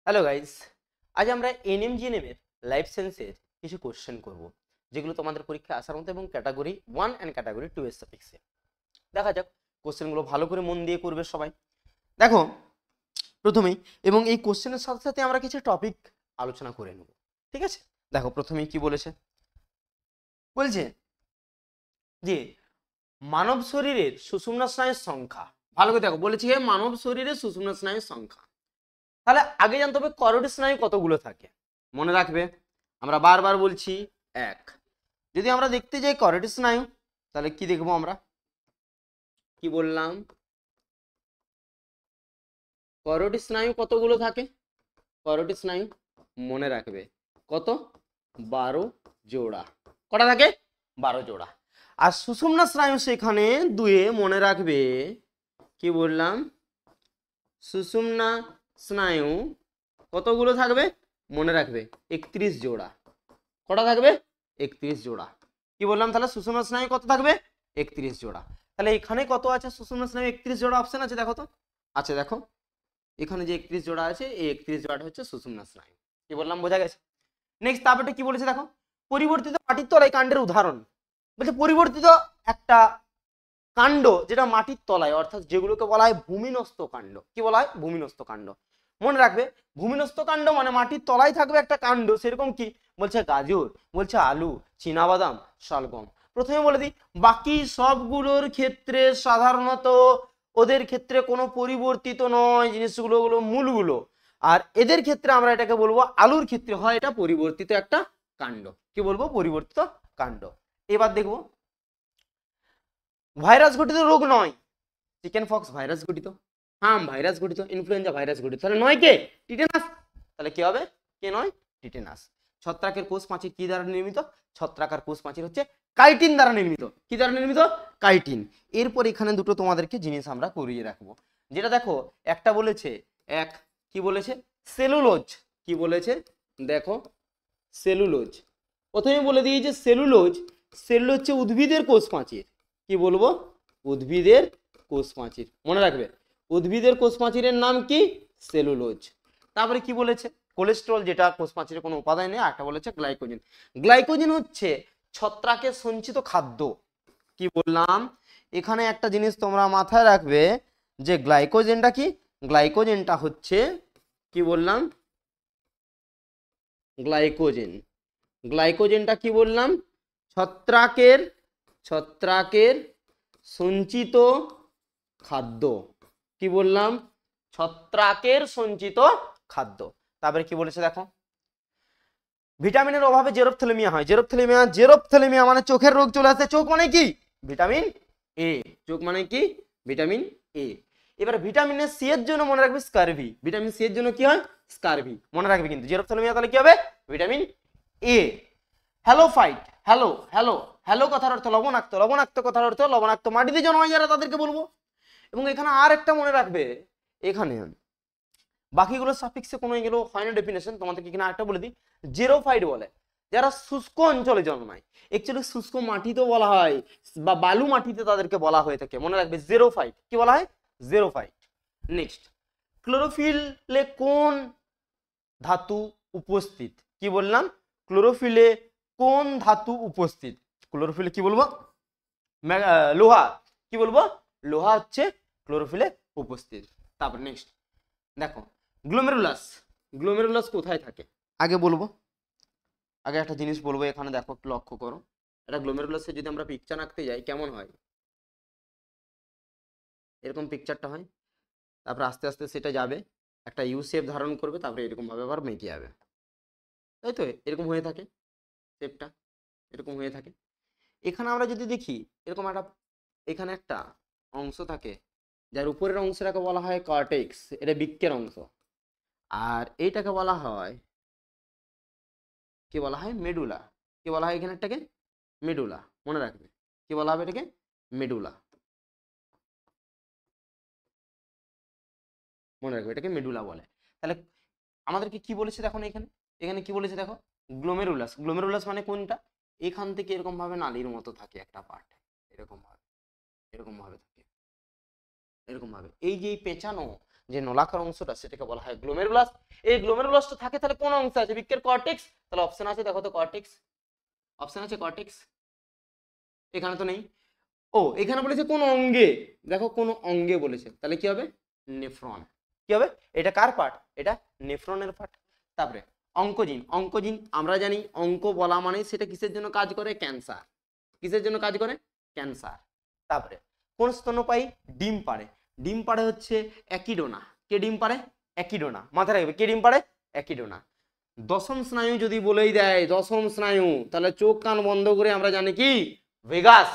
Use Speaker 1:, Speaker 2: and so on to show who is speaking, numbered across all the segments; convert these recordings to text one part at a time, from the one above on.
Speaker 1: Hello guys, আজ আমরা ANM GNM এর লাইফ সায়েন্সের কিছু কোশ্চেন করব যেগুলো তোমাদের পরীক্ষায় আসার মতো এবং ক্যাটাগরি 1 এন্ড ক্যাটাগরি 2 এর সাপেক্ষে। দেখা যাক কোশ্চেনগুলো ভালো করে মন দিয়ে করবে সবাই। দেখো প্রথমেই, এবং এই কোশ্চেনের সাথে সাথে আমরা কিছু টপিক আলোচনা করে নেব, ঠিক আছে? দেখো প্রথমেই কি বলেছে, বলছে যে মানব শরীরের সুষুম্না স্নায়ুর সংখ্যা। ভালো করে দেখো, বলেছে মানব শরীরের সুষুম্না স্নায়ুর সংখ্যা। তাহলে আগে জানতে হবে করোটি স্নায়ু কতগুলো থাকে। মনে রাখবে, আমরা বারবার বলছি এক। যদি আমরা দেখতে যাই করোটি স্নায়ু, তাহলে কি দেখবো আমরা? কি বললাম? করোটি স্নায়ু কতগুলো থাকে? করোটি স্নায়ু মনে রাখবে কত? 12 জোড়া। কটা থাকে? 12 জোড়া। আর সুষুম্না স্নায়ু সেখানে দুয়ে, মনে রাখবে কি বললাম? সুষুম্না স্নায়ু কতগুলো থাকবে? মনে রাখবে 31 জোড়া। কটা থাকবে? 31 জোড়া। কি বললাম? তাহলে সুষুম্না স্নায়ু কত থাকবে? 31 জোড়া। তাহলে এখানে কত আছে? সুষুম্না স্নায়ু 31 জোড়া অপশন আছে, দেখো তো। আচ্ছা দেখো, এখানে যে 31 জোড়া আছে, এই 31 জোড়াটা হচ্ছে সুষুম্না স্নায়ু। কি বললাম? বোঝা গেছে? নেক্সট তারপরে কি বলেছে দেখো, পরিবর্তিত মাটির তলায় কাণ্ডের উদাহরণ। বলছে পরিবর্তিত একটা কাণ্ড যেটা মাটির তলায়, অর্থাৎ যেগুলোকে বলা হয় ভূমিনস্থ কাণ্ড। কি বলা হয়? ভূমিনস্থ কাণ্ড। মনে রাখবে ভূমিনস্থ কাণ্ড মানে মাটির তলায় থাকবে একটা কাণ্ড। সেরকম কি বলছে? গাজর, বলছে আলু, চীনাবাদাম, শালগম। প্রথমে বলে দিই, বাকি সবগুলোর ক্ষেত্রে সাধারণত ওদের ক্ষেত্রে কোনো পরিবর্তিত নয় জিনিসগুলো, হলো মূলগুলো। আর এদের ক্ষেত্রে আমরা এটাকে বলবো, আলুর ক্ষেত্রে হয় এটা পরিবর্তিত একটা কাণ্ড। কি বলবো? পরিবর্তিত কাণ্ড। এবার দেখবো, ভাইরাস ঘটিত রোগ নয়। চিকেন পক্স ভাইরাস ঘটিত, হাম ভাইরাস ঘটিত, ইনফ্লুয়েঞ্জা ভাইরাস ঘটিত। তাহলে নয় কে? টিটেনাস। তাহলে কি হবে? কে নয়? টিটেনাস। ছত্রাকের কোষ প্রাচীর কি দ্বারা নির্মিত? ছত্রাকার কোষ প্রাচীর হচ্ছে কাইটিন দ্বারা নির্মিত। কি দ্বারা নির্মিত? কাইটিন। এরপর এখানে দুটো তোমাদেরকে জিনিস আমরা করিয়ে রাখবো, যেটা দেখো একটা বলেছে, এক কি বলেছে? সেলুলোজ। কি বলেছে? দেখো সেলুলোজ। প্রথমে বলে দিই যে সেলুলোজ, সেলুলোজ হচ্ছে উদ্ভিদের কোষ প্রাচীর। কি বলবো? উদ্ভিদের কোষ প্রাচীর। মনে রাখবে উদ্ভিদের কোষ প্রাচীরের নাম কি? সেলুলোজ। তারপরে কি বলেছে? কোলেস্টেরল, যেটা কোষ প্রাচীরের কোনো উপাদান নেই। একটা বলেছে গ্লাইকোজেন। গ্লাইকোজেন হচ্ছে ছত্রাকের সঞ্চিত খাদ্য। কি বললাম? এখানে একটা জিনিস তোমরা মাথায় রাখবে যে গ্লাইকোজেনটা কি? গ্লাইকোজেনটা হচ্ছে, কি বললাম? গ্লাইকোজেন। গ্লাইকোজেনটা কি বললাম? ছত্রাকের সঞ্চিত খাদ্য। কি বললাম? ছত্রাকের সঞ্চিত খাদ্য। তারপরে কি বলেছে দেখো, ভিটামিনের অভাবে জেরপ্থ্যালেমিয়া হয়। জেরপ্থ্যালেমিয়া মানে চোখের রোগ চলে আসে। চোখ মানে কি? Vitamin A. চোখ মানে কি? Vitamin A. এবার ভিটামিন সি এর জন্য মনে রাখবে স্কারভি। ভিটামিন সি এর জন্য কি হয়? স্কারভি। মনে রাখবে কিন্তু জেরপ্থ্যালেমিয়া তাহলে কি হবে? Vitamin A. Halophyte, hello hello hello কথার অর্থ লবণাক্ত, লবণাক্ত কথার অর্থ লবণাক্ত মাটিতে জন্মায় যারা, তাদেরকে বলবো। এবং এখানে আর একটা মনে রাখবে, এখানে বাকিগুলো সাফিক্সে কোনো এগুলো হয় না ডেফিনেশন, তোমাদেরকে এখানে আরেকটা বলে দিই, জেরোফাইট বলে যারা শুষ্ক অঞ্চলে জন্মায়। অ্যাকচুয়ালি শুষ্ক মাটিতেও বলা হয়, বা বালু মাটিতে তাদেরকে বলা হয়ে থাকে। মনে রাখবে জেরোফাইট। কি বলা হয়? জেরোফাইট। নেক্সট, ক্লোরোফিলে কোন ধাতু উপস্থিত? কি বললাম? ক্লোরোফিলে কোন ধাতু উপস্থিত? ক্লোরোফিলে কি বলবো? লোহা। কি বলবো? লোহা হচ্ছে ক্লোরোফিলে উপস্থিত। তারপর নেক্সট দেখো, গ্লোমেরুলাস। গ্লোমেরুলাস কোথায় থাকে আগে বলবো। আগে একটা জিনিস বলবো, এখানে দেখো একটু লক্ষ্য করো, এটা গ্লোমেরুলাসের যদি আমরা পিকচার আঁকতে যাই কেমন হয়? এরকম পিকচারটা হয়। তারপর আস্তে আস্তে সেটা যাবে, একটা ইউ শেপ ধারণ করবে, তারপরে এরকম ভাবে আবার মেকে যাবে। তাই তো? এরকম হয়ে থাকে শেপটা, এরকম হয়ে থাকে। এখানে আমরা যদি দেখি, এরকম একটা এখানে একটা অংশ থাকে, যার উপরের অংশটাকে বলা হয় কর্টেক্স, এটা বৃক্কের অংশ। আর এইটাকে বলা হয়, কি বলা হয়? মেডুলা। কি বলা হয় এখানেরটাকে? মেডুলা। মনে রাখবে কি বলা হবে এটাকে? মেডুলা। মনে রাখবে এটাকে মেডুলা বলে। তাহলে আমাদেরকে কি বলেছে দেখো এখানে, এখানে কি বলেছে দেখো, গ্লোমেরুলাস। গ্লোমেরুলাস মানে কোনটা? এখান থেকে এরকম ভাবে নালীর মতো থাকে একটা পার্ট, এরকম ভাবে, এরকম ভাবে থাকে। এরকম ভাবে এই যে পেঁচানো যে নলাকার অংশটা সেটাকে বলা হয় গ্লোমেরুলাস। এই গ্লোমেরুলাসটা থাকে তাহলে কোন অংশে আছে? বৃক্কের কর্টেক্স। তাহলে অপশন আছে, দেখো তো কর্টেক্স, অপশন আছে কর্টেক্স, এখানে তো নেই। ও এখানে বলেছে কোন অঙ্গে, দেখো কোন অঙ্গে বলেছে, তাহলে কি হবে? নেফ্রন। কি হবে? এটা কার পার্ট? এটা নেফ্রনের পার্ট। তারপরে অঙ্কোজিন, অঙ্কোজিন আমরা জানি অঙ্ক বলা মানে সেটা কিসের জন্য কাজ করে? ক্যান্সার। কিসের জন্য কাজ করে? ক্যান্সার। তারপরে কোন স্তন্যপায়ী ডিম পাড়ে? ডিম পাড়ে হচ্ছে অ্যাকিডোনা। কে ডিম পাড়ে? অ্যাকিডোনা। মাথায় রাখবে, কে ডিম পাড়ে? অ্যাকিডোনা। দশম স্নায়ু যদি বলেই দেয়, দশম স্নায়ু, তাহলে চোখ কান বন্ধ করে আমরা জানি কি? ভেগাস।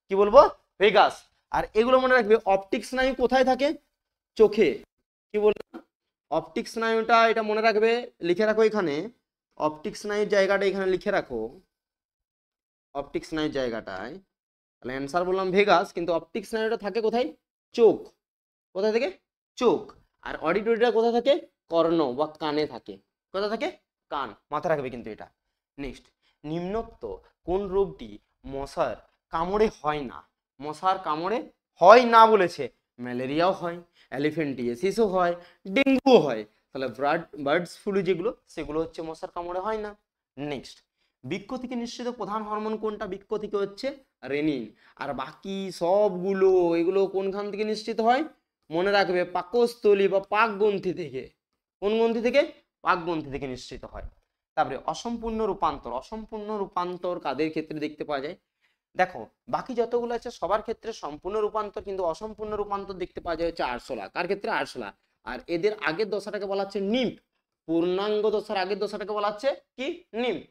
Speaker 1: কি বলবো? ভেগাস। আর এগুলো মনে রাখবে, অপটিক স্নায়ু কোথায় থাকে? চোখে। কি বললাম? অপটিক স্নায়ুটা এটা মনে রাখবে, লিখে রাখো এখানে, অপটিক স্নায়ুর জায়গাটা এখানে লিখে রাখো, অপটিক স্নায়ুর জায়গাটায়। তাহলে অ্যান্সার বললাম ভেগাস, কিন্তু অপটিক স্নায়ুটা থাকে কোথায়? চোখ। কোথায় থেকে? চোখ। আর অডিটরিটা কোথায় থাকে? কর্ণ বা কানে থাকে। কোথায় থাকে? কান। মাথা রাখবে কিন্তু এটা। নেক্সট, নিম্নোক্ত কোন রোগটি মশার কামড়ে হয় না? মশার কামড়ে হয় না বলেছে। ম্যালেরিয়াও হয়, এলিফ্যান্টিয়াসিসও হয়, ডেঙ্গুও হয়। তাহলে বার্ডস ফ্লু যেগুলো সেগুলো হচ্ছে মশার কামড়ে হয় না। নেক্সট, বৃক্ক থেকে নিঃসৃত প্রধান হরমোন কোনটা? বৃক্ক থেকে হচ্ছে রেনিন। আর বাকি সবগুলো এগুলো কোনখান থেকে নিঃসৃত হয়? মনে রাখবে, পাকস্থলী বা পাকগ্রন্থি থেকে। কোন গ্রন্থি থেকে? পাকগ্রন্থি থেকে নিঃসৃত হয়। তারপরে অসম্পূর্ণ রূপান্তর, অসম্পূর্ণ রূপান্তর কাদের ক্ষেত্রে দেখতে পাওয়া যায়? দেখো বাকি যতগুলো আছে সবার ক্ষেত্রে সম্পূর্ণ রূপান্তর, কিন্তু অসম্পূর্ণ রূপান্তর দেখতে পাওয়া যায় হচ্ছে আরশোলা। কার ক্ষেত্রে? আরশোলা। আর এদের আগের দশাটাকে বলা হচ্ছে নিম্ফ। পূর্ণাঙ্গ দশার আগের দশাটাকে বলা হচ্ছে কি? নিম্ফ।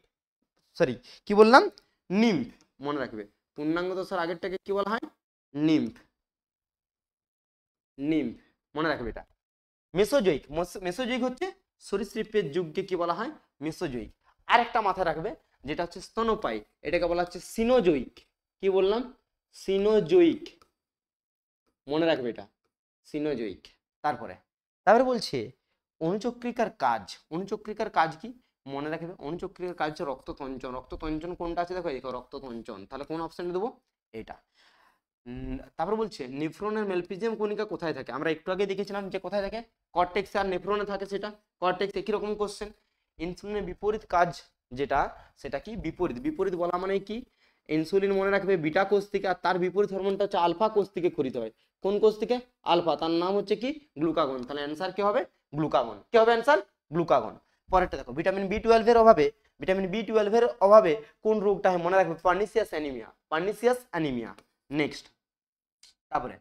Speaker 1: সরি, কি বললাম? নিম্ফ। মনে রাখবে, পূর্ণাঙ্গ দশার আগেরটাকে কি বলা হয়? নিম্ফ। নিম্ফ, মনে রাখবে এটা। মেসোজয়িক, মেসোজয়িক হচ্ছে সরীসৃপের যুগকে কি বলা হয়? মেসোজয়িক। আরেকটা মাথায় রাখবে, যেটা হচ্ছে স্তন্যপায়ী, এটাকে বলা হচ্ছে সিনোজয়িক। কি বললাম? সিনোজয়িক। মনে রাখবে এটা, সিনোজয়িক। তারপরে তারপরে বলছে অনুচক্রিকার কাজ। অনুচক্রিকার কাজ কি? মনে রাখবে, অনুচক্রিকার কাজ হচ্ছে রক্ততঞ্চন। রক্ততঞ্চন কোনটা আছে? দেখো দেখো, রক্ততঞ্চন। তাহলে কোন অপশনে দেবো? এটা। তারপর বলছে নেফ্রনের মেলফিজিয়াম কণিকা কোথায় থাকে? আমরা একটু আগে দেখেছিলাম যে কোথায় থাকে, কর্টেক্সে আর নেফ্রনে থাকে। সেটা কর্টেক্স। একই রকম কোশ্চেন। ইনসুলিনের বিপরীত কাজ যেটা, সেটা কি? বিপরীত। বিপরীত বলা মানে কি? ইনসুলিন মনে রাখবে বিটা কোষ থেকে, আর তার বিপরীত হরমোনটা হচ্ছে আলফা কোষ থেকে ক্ষরিত হয়। কোন কোষ থেকে? আলফা। তার নাম হচ্ছে কি? গ্লুকাগন। তাহলে অ্যান্সার কি হবে? গ্লুকাগন। কি হবে অ্যান্সার? গ্লুকাগন। পরেরটা দেখো, ভিটামিন বি12 এর অভাবে, ভিটামিন বি12 এর অভাবে কোন রোগটা হয়? মনে রাখবে, pernicious anaemia. Pernicious anaemia. Next, তারপরে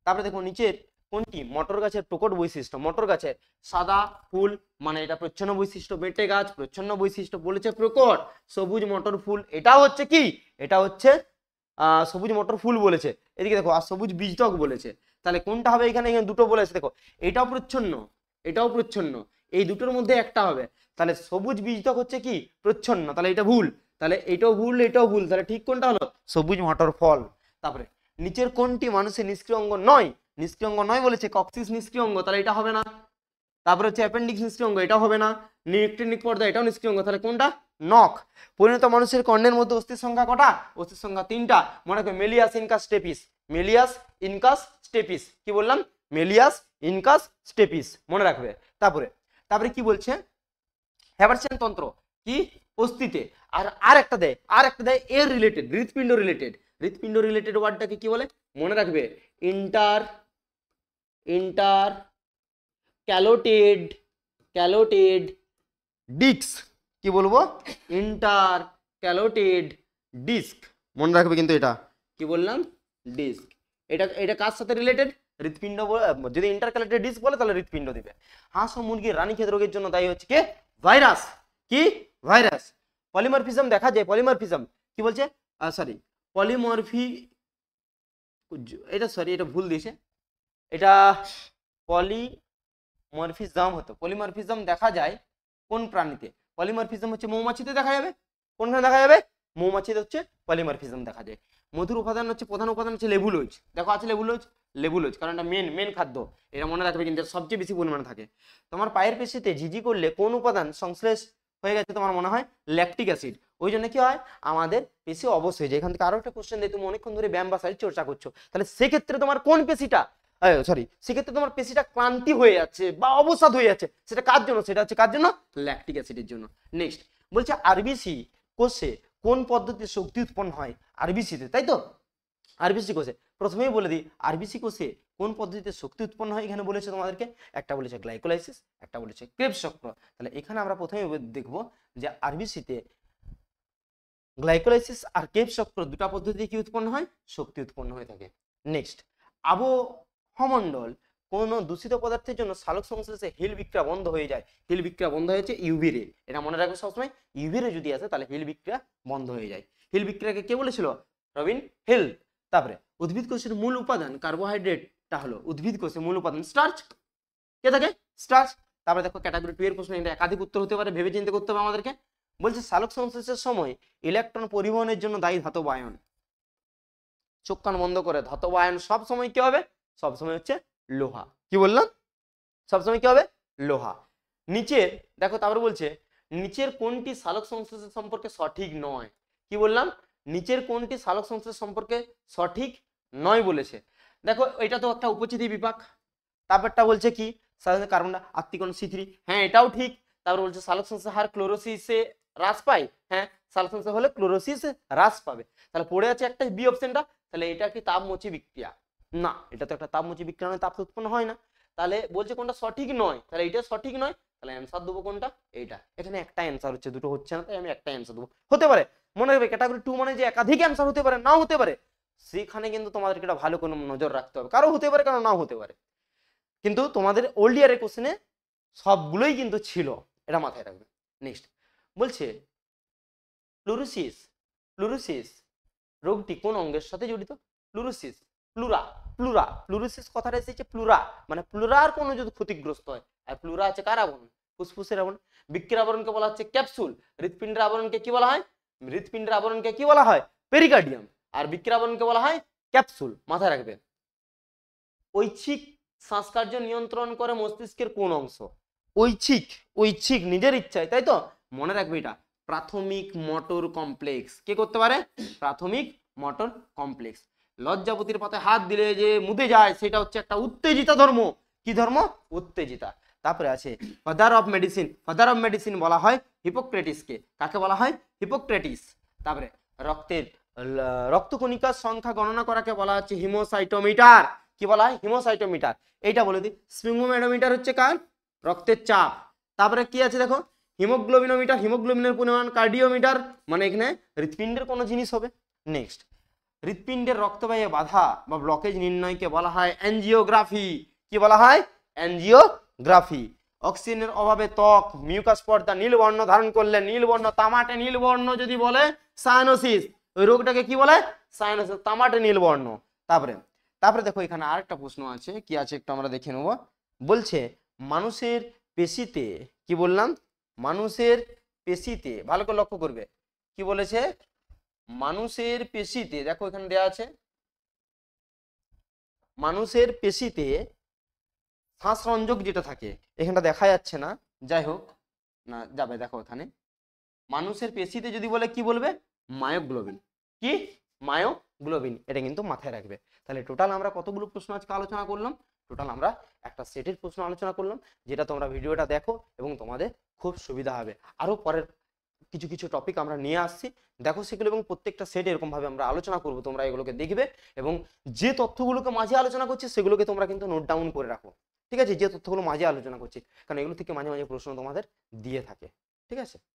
Speaker 1: তারপরে দেখো নিচের কোনটি মটর গাছের প্রকট বৈশিষ্ট্য? মটর গাছের সাদা ফুল মানে এটা প্রচ্ছন্ন বৈশিষ্ট্য। বেঁটে গাছ প্রচ্ছন্ন বৈশিষ্ট্য, বলেছে প্রকট। সবুজ মটর ফুল, এটা হচ্ছে কি? এটা হচ্ছে সবুজ মটর ফুল বলেছে। এদিকে দেখো, আর সবুজ বীজটক বলেছে। তাহলে কোনটা হবে? এখানে এখানে দুটো বলেছে। দেখো, এটাও প্রচ্ছন্ন, এটাও প্রচ্ছন্ন, এই দুটোর মধ্যে একটা হবে। তাহলে সবুজ বীজটক হচ্ছে কি? প্রচ্ছন্ন। তাহলে এটা ভুল। তাহলে এটাও ভুল, এটাও ভুল। তাহলে ঠিক কোনটা হলো? সবুজ মটর ফল। তারপরে নিচের কোনটি মানুষের নিষ্ক্রিয় অঙ্গ নয়? নিষ্ক্রিয় অঙ্গ নয় বলেছে। কক্সিস নিষ্ক্রিয় অঙ্গ, তাহলে এটা হবে না। তারপরে হচ্ছে অ্যাপেন্ডিক্স নিষ্ক্রিয় অঙ্গ, এটাও হবে না। নিউক্লিনিক পর্দা, এটাও নিষ্ক্রিয় অঙ্গ, তাহলে কোনটা? নখ। পরিণত মানুষের কর্ণের মধ্যে অস্থির সংখ্যা কটা? অস্থির সংখ্যা 3টা। মনে রাখবে, malleus, incus, stapes. Malleus, incus, stapes. কি বললাম? Malleus, incus, stapes. মনে রাখবে। তারপরে তারপরে কি বলছে? হ্যাবারশিয়ান তন্ত্র কি? অস্থিতে। আর একটা দেয়, আর একটা দেয় এর রিলেটেড, হৃৎপিণ্ড রিলেটেড। হৃৎপিণ্ড রিলেটেড ওয়ার্ডটাকে কি বলে? মনে রাখবে, ইন্টার ক্যালোটেড, ক্যালোটেড ডিস্ক। কি বলবো? Intercalated disc. মনে রাখবে কিন্তু এটা কি বললাম? ডিস্ক। এটা এটা কার সাথে রিলেটেড? হৃৎপিণ্ড। যদি ইন্টার ক্যালোটেড ডিস্ক বলে তাহলে হৃৎপিণ্ড দিবে। হাঁস ও মুরগির রানীক্ষেত রোগের জন্য দায়ী হচ্ছে কে? ভাইরাস। কি? ভাইরাস। পলিমরফিজম দেখা যায়। পলিমরফিজম কি বলছে? সরি, পলিমরফি, এটা সরি, এটা ভুল দিয়েছে। এটা পলিমরফিজম হতো। পলিমরফিজম দেখা যায় কোন প্রাণীতে? পলিমরফিজম হচ্ছে মৌমাছিতে দেখা যাবে। কোনখানে দেখা যাবে? মৌমাছিতে হচ্ছে পলিমরফিজম দেখা যায়। মধুর উপাদান হচ্ছে, প্রধান উপাদান হচ্ছে লেবুলোজ। দেখো আছে লেবুলোজ, লেবুলোজ, কারণ এটা মেন খাদ্য। এটা মনে রাখবে, কিন্তু সবচেয়ে বেশি পরিমাণে থাকে। তোমার পায়ের পেশিতে ঝিঝি করলে কোন উপাদান সংশ্লেষ হয়ে গেছে তোমার মনে হয়? Lactic acid. ওই জন্য কি হয়? আমাদের পেশি অবশ্যই হয়ে যায়। এখান থেকে আরো একটা কোশ্চেন দেয়, তুমি অনেকক্ষণ ধরে ব্যায়াম বা শারীরিক চর্চা করছো, তাহলে সেক্ষেত্রে তোমার কোন পেশিটা সরি, সেক্ষেত্রে তোমার পেশিটা ক্লান্তি হয়ে যাচ্ছে বা অবসাদ হয়ে যাচ্ছে, সেটা কার জন্য? সেটা হচ্ছে কার জন্য? ল্যাকটিক অ্যাসিডের জন্য। নেক্সট বলছে আরবিসি কোষে কোন পদ্ধতিতে শক্তি উৎপন্ন হয়? আরবিসিতে, তাই তো? আরবিসি কোষে প্রথমেই বলে দিই, আরবিসি কোষে কোন পদ্ধতিতে শক্তি উৎপন্ন হয় এখানে বলেছে তোমাদেরকে। একটা বলেছে গ্লাইকোলাইসিস, একটা বলেছে ক্রেবস চক্র। তাহলে এখানে আমরা প্রথমে দেখব যে আরবিসিতে গ্লাইকোলাইসিস আর ক্রেবস চক্র দুটা পদ্ধতিতে কি উৎপন্ন হয়? শক্তি উৎপন্ন হয়ে থাকে। নেক্সট, আবহমণ্ডল কোন দূষিত পদার্থের জন্য সালোক সংশ্লেষে হিল বিক্রিয়া বন্ধ হয়ে যায়? হিল বিক্রিয়া বন্ধ হয়েছে ইউভি রে, এটা মনে রাখবে সবসময়। ইউভি রে যদি আসে তাহলে হিল বিক্রিয়া বন্ধ হয়ে যায়। হিল বিক্রিয়াকে কে বলেছিল? রবিন হিল। তারপরে উদ্ভিদ কোষের মূল উপাদান কার্বোহাইড্রেটটা হলো উদ্ভিদ কোষের মূল উপাদান স্টার্চ। কে থাকে? স্টার্চ। তারপরে দেখো ক্যাটাগরি 2 এর প্রশ্ন, এটা একাধিক উত্তর হতে পারে, ভেবে চিন্তে করতে হবে আমাদেরকে। বলছে সালোক সংশ্লেষের সময় ইলেকট্রন পরিবহনের জন্য দায়ী ধাতব আয়ন। চোখ কান বন্ধ করে, ধাতব আয়ন সব সময় কি হবে? সব সময় হচ্ছে লোহা। কি বললাম? সব সময় কি হবে? লোহা। নিচের দেখো তারপরে বলছে নিচের কোনটি সালোক সংশ্লেষের সম্পর্কে সঠিক নয়? কি বললাম? নিচের কোনটি সালোক সংশ্লেষ সম্পর্কে সঠিক নয় বলেছে। দেখো এটা তো একটা উপচিতি বিপাক। তারপরটা বলছে কি? কার্বন আত্মিকরণ C3, হ্যাঁ এটাও ঠিক। তারপর বলছে সালোক সংশ্লেষের হার ক্লোরোসিসে হ্রাস পায়, হ্যাঁ সালোক সংশ্লেষ হলে ক্লোরোসিস হ্রাস পাবে। তাহলে পড়ে আছে একটা বি অপশনটা। তাহলে এটা কি তাপমোচী বিক্রিয়া? না, এটা তো একটা তাপমোচী বিক্রিয়া নয়, তাপ উৎপন্ন হয় না। তাহলে বলছে কোনটা সঠিক নয়, তাহলে এটা সঠিক নয়। তাহলে অ্যান্সার দেবো কোনটা? এইটা। এখানে একটা অ্যান্সার হচ্ছে, দুটো হচ্ছে না, তাই আমি একটা অ্যান্সার দেবো। হতে পারে, মনে রাখবে ক্যাটাগরি 2 মানে যে একাধিক অ্যান্সার হতে পারে, নাও হতে পারে। সেখানে কিন্তু তোমাদেরকে এটা ভালো কোনো নজর রাখতে হবে। কারো হতে পারে, কারো নাও হতে পারে। কিন্তু তোমাদের ওল্ড ইয়ারের কোশ্চেনে সবগুলোই কিন্তু ছিল, এটা মাথায় রাখবে। নেক্সট বলছে প্লুরোসিস, প্লুরোসিস রোগটি কোন অঙ্গের সাথে জড়িত? প্লুরোসিস, প্লুরা, প্লুরা, প্লুরোসিস কথাটা এসেছে প্লুরা, মানে প্লুরার কোনো যদি ক্ষতিগ্রস্ত হয়। আর প্লুরা আছে কার আবরণ? ফুসফুসের আবরণ। বৃক্কের আবরণকে বলা হচ্ছে ক্যাপসুল। হৃৎপিণ্ডের আবরণকে কি বলা হয়? হৃৎপিণ্ডের আবরণকে কি বলা হয়? পেরিকার্ডিয়াম। আর বৃক্কের আবরণকে বলা হয় ক্যাপসুল। মাথায় রাখবে। ঐচ্ছিক শ্বাসকার্য নিয়ন্ত্রণ করে মস্তিষ্কের কোন অংশ? ঐচ্ছিক, ঐচ্ছিক নিজের ইচ্ছায়, তাই তো? মনে রাখবে এটা প্রাথমিক মোটর কমপ্লেক্স। কে করতে পারে? প্রাথমিক মোটর কমপ্লেক্স। লজ্জাপতির পাতায় হাত দিলে যে মুদে যায়, সেটা হচ্ছে একটা উত্তেজিতা ধর্ম। কি ধর্ম? উত্তেজিতা। তারপরে আছে father of medicine, father of medicine বলা হয় হিপোক্রেটিসকে। কাকে বলা হয়? হিপোক্রেটিস। তারপরে রক্তের রক্তকণিকার সংখ্যা গণনা করাকে বলা হচ্ছে হিমোসাইটোমিটার। কি বলা হয়? হিমোসাইটোমিটার। এইটা বলে দিই, স্ফিগমোমিটার হচ্ছে কার? রক্তের চাপ। তারপরে কি আছে দেখো, হিমোগ্লোবিনোমিটার, হিমোগ্লোবিনের পরিমাণ। কার্ডিওমিটার মানে এখানে হৃৎপিণ্ডের কোনো জিনিস হবে। নেক্সট, হৃৎপিণ্ডের রক্তবাহী বাধা বা ব্লকেজ নির্ণয়কে বলা হয় অ্যাঞ্জিওগ্রাফি। কি বলা হয়? অ্যাঞ্জিওগ্রাফি। অক্সিজেনের অভাবে ত্বক মিউকাস পর্দা নীল বর্ণ ধারণ করলে, নীল বর্ণ, তামাটে নীল বর্ণ যদি বলে সায়ানোসিস, ওই রোগটাকে কি বলে? সায়ানোসিস, তামাটে নীল বর্ণ। তারপরে দেখো এখানে আরেকটা প্রশ্ন আছে, কি আছে একটু আমরা দেখে নেব। বলছে মানুষের পেশিতে, কি বললাম? মানুষের পেশিতে, ভালো করে লক্ষ্য করবে, কি বলেছে? মানুষের পেশিতে, দেখো এখানে দেয়া আছে মানুষের পেশিতে শ্বাসরঞ্জক যেটা থাকে, এখানটা দেখা যাচ্ছে না, যাই হোক না যাবে, দেখো এখানে মানুষের পেশিতে যদি বলে কি বলবে? মায়োগ্লোবিন। কি? মায়োগ্লোবিন। এটা কিন্তু মাথায় রাখবে। তাহলে টোটাল আমরা কতগুলো প্রশ্ন আজকে আলোচনা করলাম? টোটাল আমরা একটা সেটের প্রশ্ন আলোচনা করলাম, যেটা তোমরা ভিডিওটা দেখো এবং তোমাদের খুব সুবিধা হবে। আরো পরের কিছু কিছু টপিক আমরা নিয়ে আসছি, দেখো সেগুলো, এবং প্রত্যেকটা সেট এরকম ভাবে আমরা আলোচনা করব, তোমরা এগুলোকে দেখবে এবং যে তথ্যগুলোকে মাঝে আলোচনা করছি সেগুলোকে তোমরা কিন্তু নোট ডাউন করে রাখো। ঠিক আছে? যে তথ্যগুলো মাঝে আলোচনা করছি, কারণ এগুলো থেকে মাঝে মাঝে প্রশ্ন তোমাদের দিয়ে থাকে। ঠিক আছে?